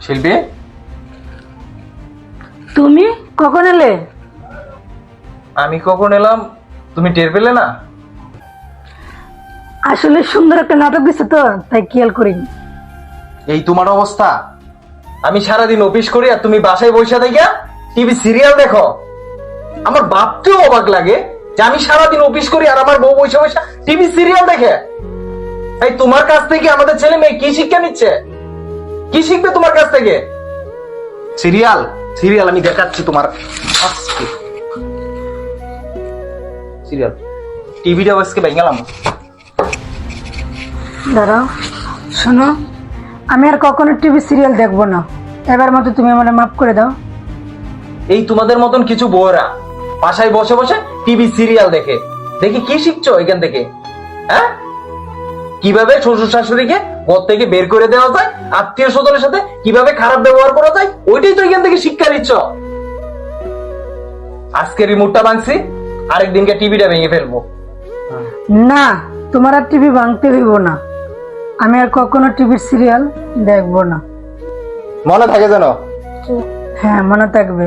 শিল্পী, তুমি কখন এলে? আমি কখন এলাম তুমি টের পেলে না? আসলে সুন্দর একটা নাটক দিচ্ছে তো, তাই খেয়াল করিনি। এই তোমার অবস্থা। আমি সারাদিন অফিস করি আর তুমি বাসায় বসে থেকে টিভি সিরিয়াল দেখো। আমার ভাবতেও অবাক লাগে যে আমি সারাদিন অফিস করি আর আমার বউ বসে বসে টিভি সিরিয়াল দেখে। এই তোমার কাছ থেকে আমাদের ছেলে মেয়ে কি শিক্ষা নিচ্ছে? কি শিখবে তোমার কাছ থেকে? সিরিয়াল সিরিয়াল আমি দেখাচ্ছি তোমার আজকে। সিরিয়াল টিভিটা আজকে ভেঙে দাঁড়াও, শোনো, আমি আর কখনো টিভি সিরিয়াল দেখবো না। এবার মতো তুমি আমার মাফ করে দাও। এই তোমাদের মতন কিছু বউরা বাসায় বসে বসে টিভি সিরিয়াল দেখে দেখে কি শিখছো এখান থেকে? হ্যাঁ, কিভাবে শ্বশুর শাশুড়িকে ঘর থেকে বের করে দেওয়া যায়, আত্মীয় স্বজনের সাথে কিভাবে খারাপ ব্যবহার করা যায়, ওইটাই তো এখান থেকে শিক্ষা নিচ্ছ। আজকে রিমোটটা ভাঙছি, আরেকদিনকে টিভিটা ভেঙে ফেলবো। না, তোমার আর টিভি ভাঙতে হইব না। আমি আর কখনো টিভির সিরিয়াল দেখবো না। মনে থাকে যেন। হ্যাঁ, মনে থাকবে।